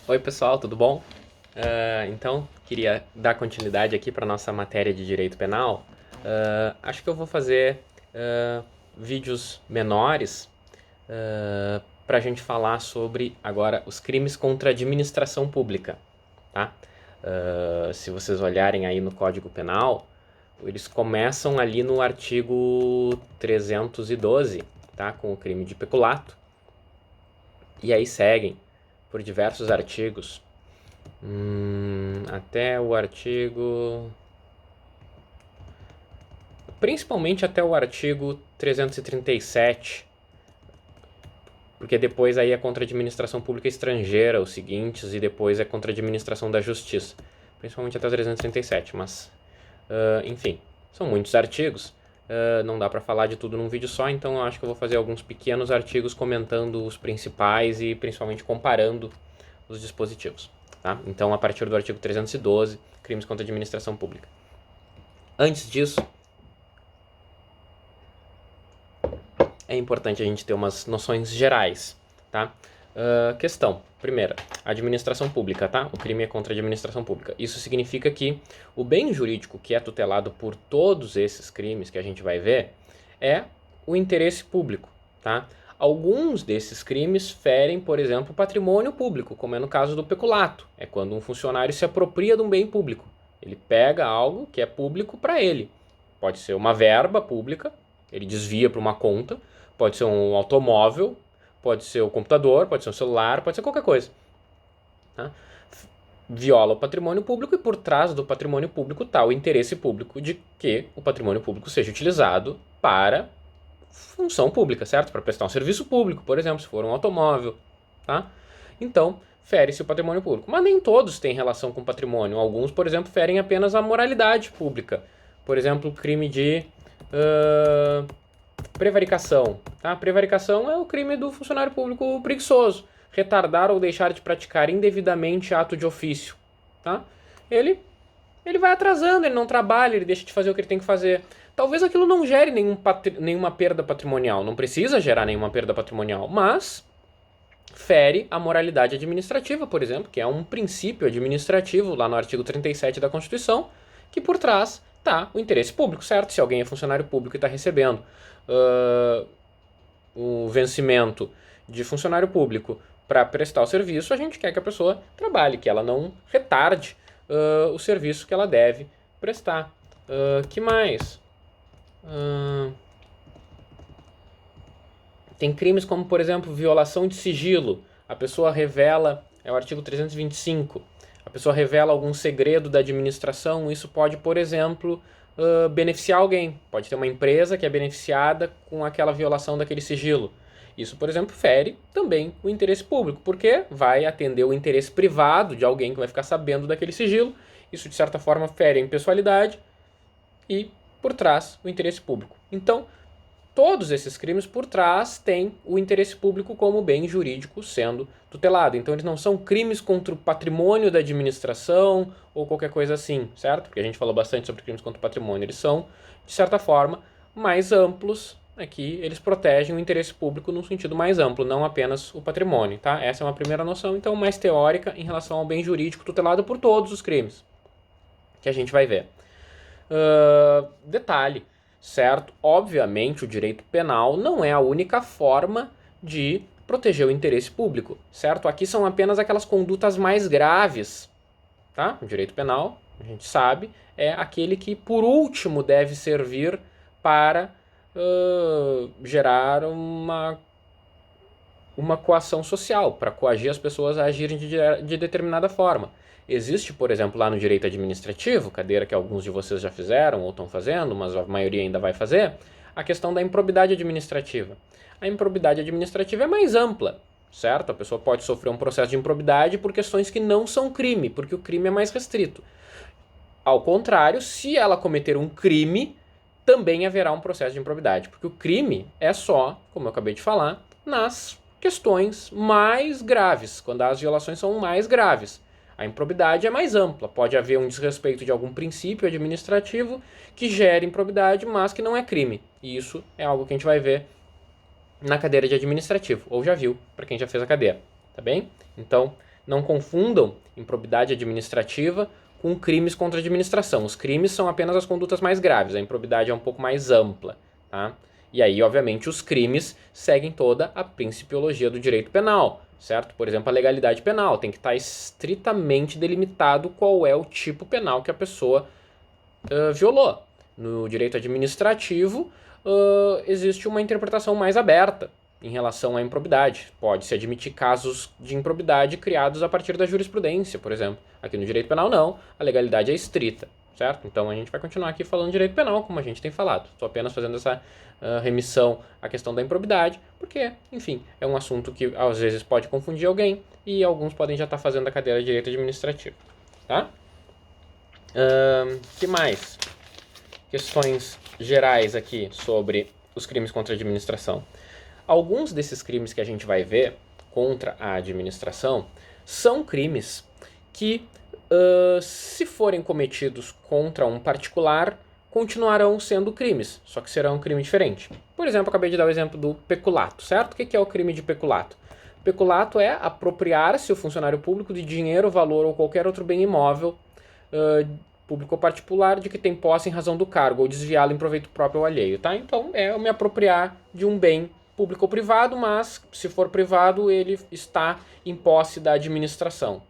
Oi pessoal, tudo bom? Então, queria dar continuidade aqui para nossa matéria de direito penal. Acho que eu vou fazer vídeos menores para a gente falar sobre agora os crimes contra a administração pública, tá? Se vocês olharem aí no Código Penal, eles começam ali no artigo 312, tá? Com o crime de peculato, e aí seguem por diversos artigos até o artigo. Principalmente até o artigo 337, porque depois aí é contra a administração pública estrangeira, os seguintes, e depois é contra a administração da justiça. Principalmente até o 337, mas. Enfim, são muitos artigos. Não dá para falar de tudo num vídeo só, então eu acho que eu vou fazer alguns pequenos artigos comentando os principais e principalmente comparando os dispositivos. Tá? Então, a partir do artigo 312, crimes contra a administração pública. Antes disso, é importante a gente ter umas noções gerais, tá? Questão, primeira, administração pública, tá? O crime é contra a administração pública. Isso significa que o bem jurídico que é tutelado por todos esses crimes que a gente vai ver é o interesse público, tá? Alguns desses crimes ferem, por exemplo, o patrimônio público, como é no caso do peculato. É quando um funcionário se apropria de um bem público. Ele pega algo que é público para ele. Pode ser uma verba pública, ele desvia para uma conta, pode ser um automóvel, pode ser o computador, pode ser um celular, pode ser qualquer coisa. Tá? Viola o patrimônio público e por trás do patrimônio público está o interesse público de que o patrimônio público seja utilizado para função pública, certo? Para prestar um serviço público, por exemplo, se for um automóvel. Tá? Então, fere-se o patrimônio público. Mas nem todos têm relação com patrimônio. Alguns, por exemplo, ferem apenas a moralidade pública. Por exemplo, crime de prevaricação. Tá? Prevaricação é o crime do funcionário público preguiçoso. Retardar ou deixar de praticar indevidamente ato de ofício. Tá? Ele vai atrasando, ele não trabalha, ele deixa de fazer o que ele tem que fazer. Talvez aquilo não gere nenhuma perda patrimonial, não precisa gerar nenhuma perda patrimonial, mas fere a moralidade administrativa, por exemplo, que é um princípio administrativo lá no artigo 37 da Constituição, que por trás está o interesse público, certo? Se alguém é funcionário público e está recebendo o vencimento de funcionário público para prestar o serviço, a gente quer que a pessoa trabalhe, que ela não retarde o serviço que ela deve prestar. Que mais? Tem crimes como, por exemplo, violação de sigilo. A pessoa revela, é o artigo 325, a pessoa revela algum segredo da administração. Isso pode, por exemplo, beneficiar alguém. Pode ter uma empresa que é beneficiada com aquela violação daquele sigilo. Isso, por exemplo, fere também o interesse público, porque vai atender o interesse privado de alguém que vai ficar sabendo daquele sigilo. Isso, de certa forma, fere a impessoalidade e, por trás, o interesse público. Então, todos esses crimes por trás têm o interesse público como bem jurídico sendo tutelado. Então eles não são crimes contra o patrimônio da administração ou qualquer coisa assim, certo? Porque a gente falou bastante sobre crimes contra o patrimônio. Eles são, de certa forma, mais amplos. Aqui eles protegem o interesse público num sentido mais amplo, não apenas o patrimônio, tá? Essa é uma primeira noção, então, mais teórica em relação ao bem jurídico tutelado por todos os crimes que a gente vai ver. Detalhe, certo? Obviamente, o direito penal não é a única forma de proteger o interesse público, certo? Aqui são apenas aquelas condutas mais graves, tá? O direito penal, a gente sabe, é aquele que, por último, deve servir para gerar uma coação social, para coagir as pessoas a agirem de determinada forma. Existe, por exemplo, lá no direito administrativo, cadeira que alguns de vocês já fizeram ou estão fazendo, mas a maioria ainda vai fazer, a questão da improbidade administrativa. A improbidade administrativa é mais ampla, certo? A pessoa pode sofrer um processo de improbidade por questões que não são crime, porque o crime é mais restrito. Ao contrário, se ela cometer um crime, também haverá um processo de improbidade, porque o crime é só, como eu acabei de falar, nas questões mais graves, quando as violações são mais graves. A improbidade é mais ampla, pode haver um desrespeito de algum princípio administrativo que gere improbidade, mas que não é crime. E isso é algo que a gente vai ver na cadeira de administrativo, ou já viu, para quem já fez a cadeira, tá bem? Então, Não confundam improbidade administrativa com crimes contra a administração. Os crimes são apenas as condutas mais graves, a improbidade é um pouco mais ampla, tá? E aí, obviamente, os crimes seguem toda a principiologia do direito penal, certo? Por exemplo, a legalidade penal tem que estar estritamente delimitado qual é o tipo penal que a pessoa violou. No direito administrativo, existe uma interpretação mais aberta em relação à improbidade. Pode-se admitir casos de improbidade criados a partir da jurisprudência, por exemplo. Aqui no direito penal, não. A legalidade é estrita, certo? Então, a gente vai continuar aqui falando de direito penal, como a gente tem falado. Estou apenas fazendo essa remissão à questão da improbidade, porque, enfim, é um assunto que às vezes pode confundir alguém e alguns podem já estar fazendo a cadeira de direito administrativo, tá? Que mais? Questões gerais aqui sobre os crimes contra a administração. Alguns desses crimes que a gente vai ver contra a administração são crimes que, se forem cometidos contra um particular, continuarão sendo crimes, só que serão um crime diferente. Por exemplo, eu acabei de dar o exemplo do peculato, certo? O que é o crime de peculato? Peculato é apropriar-se o funcionário público de dinheiro, valor ou qualquer outro bem imóvel, público ou particular, de que tem posse em razão do cargo, ou desviá-lo em proveito próprio ou alheio, tá? Então, é eu me apropriar de um bem público ou privado, mas, se for privado, ele está em posse da administração,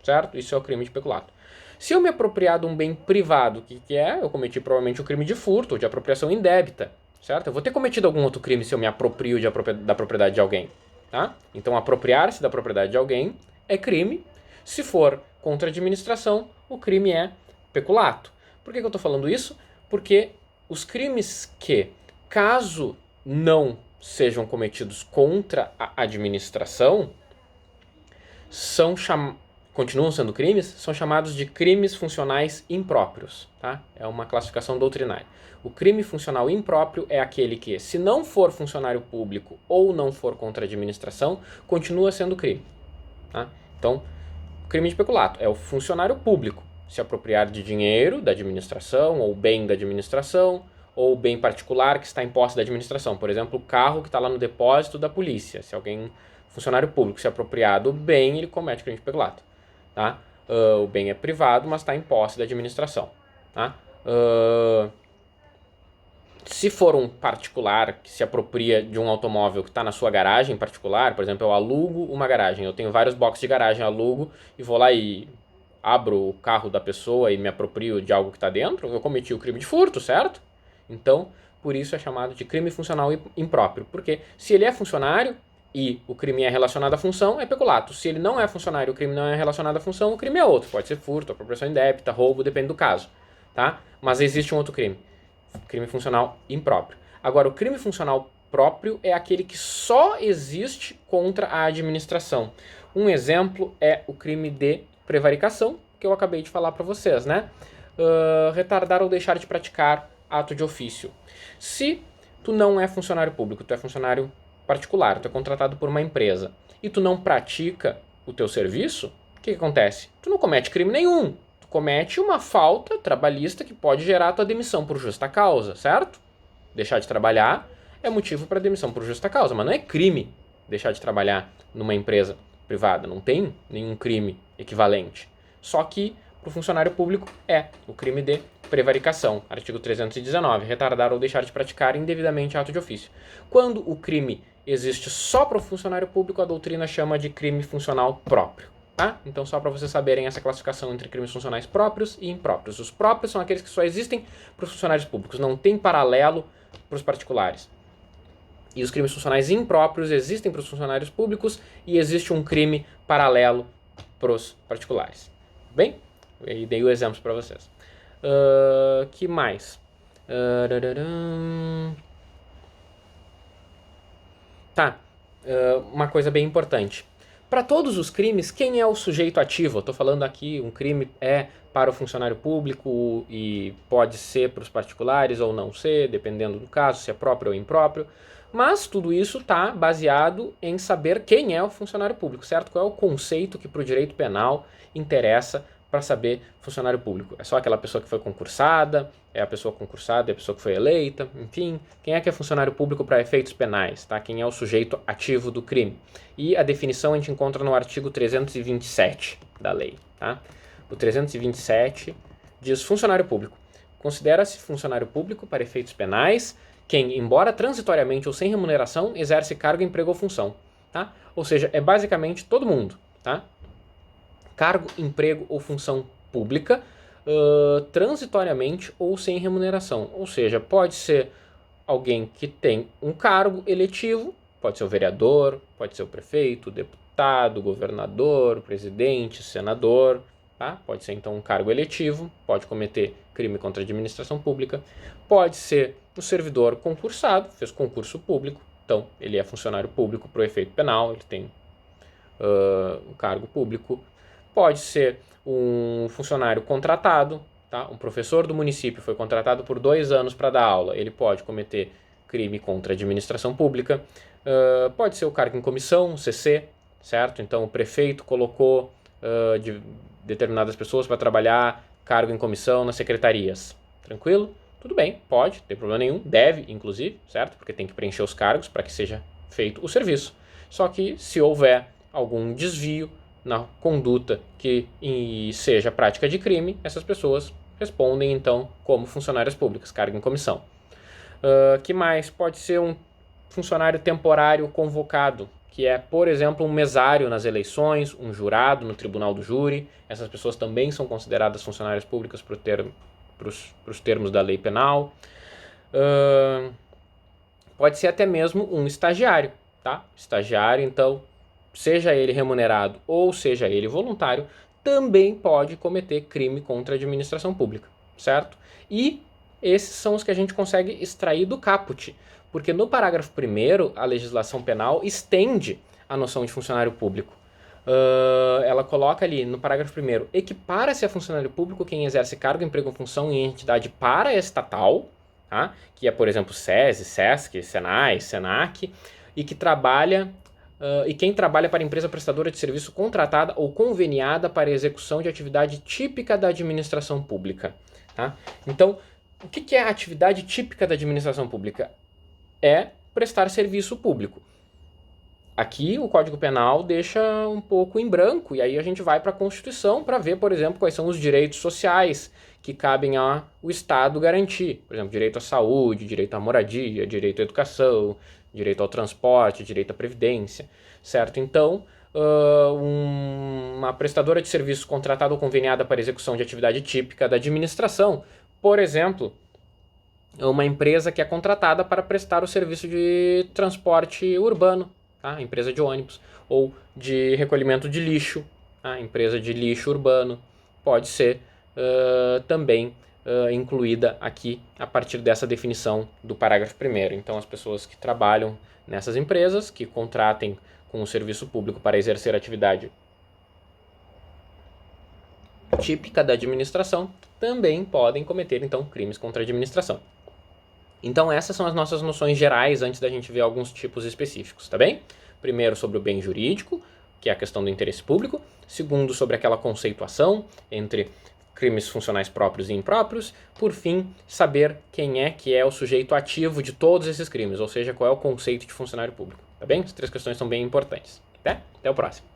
certo? Isso é o crime de peculato. Se eu me apropriar de um bem privado, o que é? Eu cometi provavelmente o crime de furto ou de apropriação indébita, certo? Eu vou ter cometido algum outro crime se eu me aproprio da propriedade de alguém, tá? Então, apropriar-se da propriedade de alguém é crime. Se for contra a administração, o crime é peculato. Por que eu estou falando isso? Porque os crimes que, caso não sejam cometidos contra a administração, continuam sendo crimes, são chamados de crimes funcionais impróprios, tá? É uma classificação doutrinária. O crime funcional impróprio é aquele que, se não for funcionário público ou não for contra a administração, continua sendo crime, tá? Então, crime de peculato é o funcionário público se apropriar de dinheiro da administração ou bem da administração ou bem particular que está em posse da administração. Por exemplo, o carro que está lá no depósito da polícia. Se alguém, funcionário público, se apropriar do bem, ele comete crime de peculato. Tá? O bem é privado, mas está em posse da administração. Tá? Se for um particular que se apropria de um automóvel que está na sua garagem particular, por exemplo, eu alugo uma garagem, eu tenho vários boxes de garagem, alugo e vou lá e abro o carro da pessoa e me aproprio de algo que está dentro, eu cometi o crime de furto, certo? Então, por isso é chamado de crime funcional impróprio, porque se ele é funcionário e o crime é relacionado à função, é peculato. Se ele não é funcionário e o crime não é relacionado à função, o crime é outro. Pode ser furto, apropriação indébita, roubo, depende do caso, tá? Mas existe um outro crime, crime funcional impróprio. Agora, o crime funcional próprio é aquele que só existe contra a administração. Um exemplo é o crime de prevaricação, que eu acabei de falar para vocês, né? Retardar ou deixar de praticar ato de ofício. Se tu não é funcionário público, tu é funcionário particular, tu é contratado por uma empresa e tu não pratica o teu serviço, o que acontece? Tu não comete crime nenhum. Tu comete uma falta trabalhista que pode gerar a tua demissão por justa causa, certo? Deixar de trabalhar é motivo para demissão por justa causa, mas não é crime deixar de trabalhar numa empresa privada. Não tem nenhum crime equivalente. Só que para o funcionário público é o crime de prevaricação, artigo 319, retardar ou deixar de praticar indevidamente ato de ofício. Quando o crime existe só para o funcionário público, a doutrina chama de crime funcional próprio. Tá? Então, só para vocês saberem essa classificação entre crimes funcionais próprios e impróprios. Os próprios são aqueles que só existem para os funcionários públicos, não tem paralelo para os particulares. E os crimes funcionais impróprios existem para os funcionários públicos e existe um crime paralelo para os particulares. Bem? Eu dei o exemplo para vocês. Que mais? Uma coisa bem importante. Para todos os crimes, quem é o sujeito ativo? Eu estou falando aqui, um crime é para o funcionário público e pode ser para os particulares ou não ser, dependendo do caso, se é próprio ou impróprio. Mas tudo isso está baseado em saber quem é o funcionário público, certo? Qual é o conceito que para o direito penal interessa para saber funcionário público? É só aquela pessoa que foi concursada? É a pessoa concursada? É a pessoa que foi eleita? Enfim, quem é que é funcionário público para efeitos penais? Tá? Quem é o sujeito ativo do crime? E a definição a gente encontra no artigo 327 da lei. Tá? O 327 diz funcionário público. Considera-se funcionário público para efeitos penais quem, embora transitoriamente ou sem remuneração, exerce cargo, emprego ou função. Tá? Ou seja, é basicamente todo mundo. Tá? Cargo, emprego ou função pública, transitoriamente ou sem remuneração. Ou seja, pode ser alguém que tem um cargo eletivo, pode ser o vereador, pode ser o prefeito, o deputado, governador, presidente, senador, tá? Pode ser então um cargo eletivo, pode cometer crime contra a administração pública, pode ser o servidor concursado, fez concurso público, então ele é funcionário público para o efeito penal, ele tem um cargo público. Pode ser um funcionário contratado, tá? Um professor do município foi contratado por 2 anos para dar aula, ele pode cometer crime contra a administração pública. Pode ser o cargo em comissão, CC, certo? Então o prefeito colocou determinadas pessoas para trabalhar cargo em comissão nas secretarias. Tranquilo? Tudo bem, pode, não tem problema nenhum, deve inclusive, certo? Porque tem que preencher os cargos para que seja feito o serviço. Só que se houver algum desvio na conduta que seja prática de crime, essas pessoas respondem então como funcionárias públicas, cargo em comissão. Que mais? Pode ser um funcionário temporário convocado, que é, por exemplo, um mesário nas eleições, um jurado no tribunal do júri. Essas pessoas também são consideradas funcionárias públicas para os termos da lei penal. Pode ser até mesmo um estagiário, tá? Estagiário, então, seja ele remunerado ou seja ele voluntário, também pode cometer crime contra a administração pública, certo? E esses são os que a gente consegue extrair do caput, porque no parágrafo 1º, a legislação penal estende a noção de funcionário público. Ela coloca ali no parágrafo 1º, equipara-se a funcionário público quem exerce cargo, emprego ou função em entidade paraestatal, tá? Que é, por exemplo, SESI, SESC, SENAI, SENAC, e que trabalha e quem trabalha para empresa prestadora de serviço contratada ou conveniada para execução de atividade típica da administração pública. Tá? Então, o que é a atividade típica da administração pública? É prestar serviço público. Aqui o Código Penal deixa um pouco em branco, e aí a gente vai para a Constituição para ver, por exemplo, quais são os direitos sociais que cabem ao Estado garantir. Por exemplo, direito à saúde, direito à moradia, direito à educação, direito ao transporte, direito à previdência, certo? Então, uma prestadora de serviço contratada ou conveniada para execução de atividade típica da administração, por exemplo, uma empresa que é contratada para prestar o serviço de transporte urbano, tá? Empresa de ônibus, ou de recolhimento de lixo, tá? Empresa de lixo urbano, pode ser também incluída aqui a partir dessa definição do parágrafo 1º. Então, as pessoas que trabalham nessas empresas, que contratem com o serviço público para exercer atividade típica da administração, também podem cometer, então, crimes contra a administração. Então, essas são as nossas noções gerais antes da gente ver alguns tipos específicos, tá bem? Primeiro, sobre o bem jurídico, que é a questão do interesse público. Segundo, sobre aquela conceituação entre crimes funcionais próprios e impróprios. Por fim, saber quem é que é o sujeito ativo de todos esses crimes, ou seja, qual é o conceito de funcionário público, tá bem? As 3 questões são bem importantes, tá? Até o próximo.